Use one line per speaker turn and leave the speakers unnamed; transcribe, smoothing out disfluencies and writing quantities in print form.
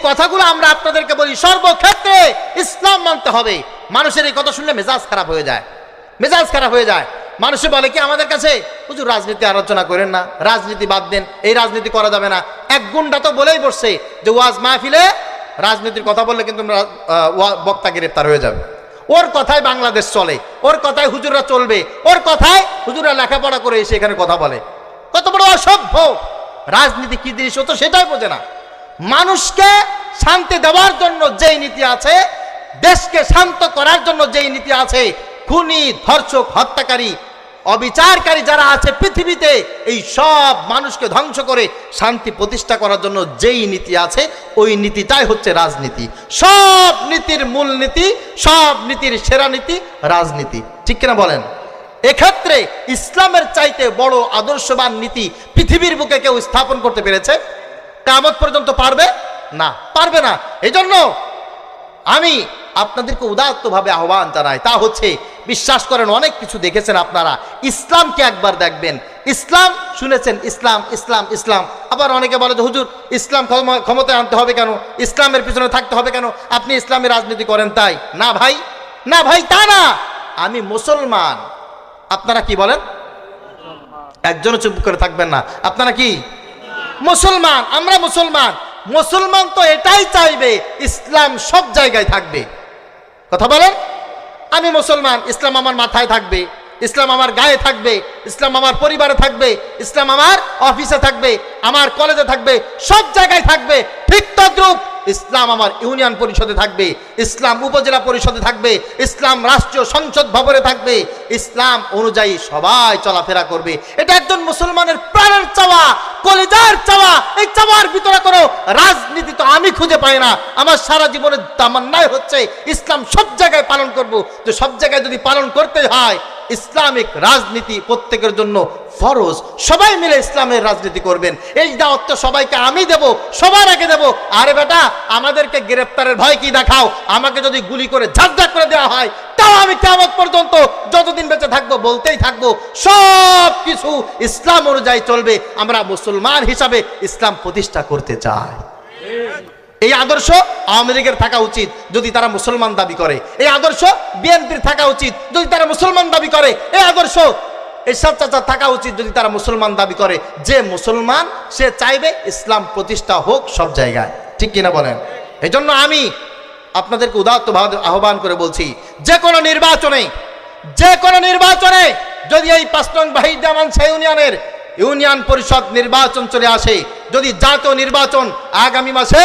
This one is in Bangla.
কথাগুলো আমরা আপনাদেরকে বলি, সর্বক্ষেত্রে ইসলাম মানতে হবে। মানুষের এই কথা শুনলে মেজাজ খারাপ হয়ে যায়, মেজাজ খারাপ হয়ে যায়। মানুষে বলে কি আমাদের কাছে, হুজুর রাজনীতি আলোচনা করেন না, রাজনীতি বাদ দেন, এই রাজনীতি করা যাবে না। এক গুন্ডা তো বলেই বসছে যে ওয়াজ মাহফিলে রাজনীতির কথা বললে কিন্তু বক্তা গ্রেপ্তার হয়ে যাবে। ওর কথায় বাংলাদেশ চলে, ওর কথায় হুজুররা চলবে, ওর কথায় হুজুররা লেখাপড়া করে এসে এখানে কথা বলে। কত বড় অসভ্য! রাজনীতি কি জিনিস ও তো সেটাই বোঝে না। মানুষকে শান্তি দেওয়ার জন্য যেই নীতি আছে, দেশকে শান্ত করার জন্য যেই নীতি আছে, খুনি, ধর্ষক, হত্যাকারী, অবিচারকারী যারা আছে পৃথিবীতে, এই সব মানুষকে ধ্বংস করে শান্তি প্রতিষ্ঠা করার জন্য যেই নীতি আছে, ওই নীতিটাই হচ্ছে রাজনীতি। সব নীতির মূল নীতি, সব নীতির সেরা নীতি রাজনীতি, ঠিক কিনা বলেন? এক্ষেত্রে ইসলামের চাইতে বড় আদর্শবান নীতি পৃথিবীর বুকে কেউ স্থাপন করতে পেরেছে? কিয়ামত পর্যন্ত পারবে না, পারবে না। এই জন্য আমি আপনাদেরকে উদাত্তভাবে আহ্বান জানাই, তা হচ্ছে বিশ্বাস করেন অনেক কিছু দেখেছেন আপনারা, ইসলামকে একবার দেখবেন। ইসলাম শুনেছেন, ইসলাম ইসলাম ইসলাম, আবার অনেকে বলে যে হুজুর ইসলাম ক্ষমতায় আনতে হবে কেন, ইসলামের পিছনে থাকতে হবে কেন, আপনি ইসলামী রাজনীতি করেন তাই? না ভাই, না ভাই, তা না। আমি মুসলমান, আপনারা কি বলেন? একজনও চুপ করে থাকবেন না। আপনারা কি মুসলমান? আমরা মুসলমান। মুসলমান তো এটাই চাইবে ইসলাম সব জায়গায় থাকবে। কথা বলেন? আমি মুসলমান, ইসলাম আমার মাথায় থাকবে, ইসলাম আমার গায়ে থাকবে, ইসলাম আমার পরিবারে থাকবে, ইসলাম আমার অফিসে থাকবে, আমার কলেজে থাকবে, সব জায়গায় থাকবে। ঠিক তদ্রূপ ইসলাম আমার ইউনিয়ন পরিষদে থাকবে, ইসলাম উপজেলা পরিষদে থাকবে, ইসলাম রাষ্ট্রীয় সংসদ ভবনে থাকবে। ইসলাম অনুযায়ী সবাই চলাফেরা করবে। এটা একজন মুসলমানের প্রাণের চাওয়া, কলিজার চাওয়া। এই চাওয়ার ভিতরে কোনো রাজনীতি তো আমি খুঁজে পাই না। আমার সারা জীবনের তামান্নাই হচ্ছে ইসলাম সব জায়গায় পালন করব। যে সব জায়গায় যদি পালন করতে হয়, ইসলামিক রাজনীতি প্রত্যেকের জন্য ফরজ। সবাই মিলে ইসলামের রাজনীতি করবেন। এই দাওয়াত তো সবাইকে আমি দেব, সবার আগে দেব। আরে বেটা, আমাদেরকে গ্রেফতারের ভয় কি দেখাও? আমাকে যদি গুলি করে ঝাঁঝাক করে দেওয়া হয়, তাও আমি কিয়ামত পর্যন্ত যতদিন বেঁচে থাকবো বলতেই থাকবো সব কিছু ইসলাম অনুযায়ী চলবে। আমরা মুসলমান হিসাবে ইসলাম প্রতিষ্ঠা করতে চাই। এই আদর্শ আওয়ামী লীগের থাকা উচিত যদি তারা মুসলমান দাবি করে। এই আদর্শ বিএনপির থাকা উচিত যদি তারা মুসলমান দাবি করে। এই আদর্শ এরশাদ চাচা থাকা উচিত যদি তারা মুসলমান দাবি করে। যে মুসলমান সে চাইবে ইসলাম প্রতিষ্ঠা হোক সব জায়গায়, ঠিক কিনা বলেন? এই জন্য আমি আপনাদেরকে উদাত্তভাবে আহ্বান করে বলছি, যে কোনো নির্বাচনে যদি এই 5 নং বাহিদা মানসা ইউনিয়নের ইউনিয়ন পরিষদ নির্বাচন চলে আসে, যদি জাতীয় নির্বাচন আগামী মাসে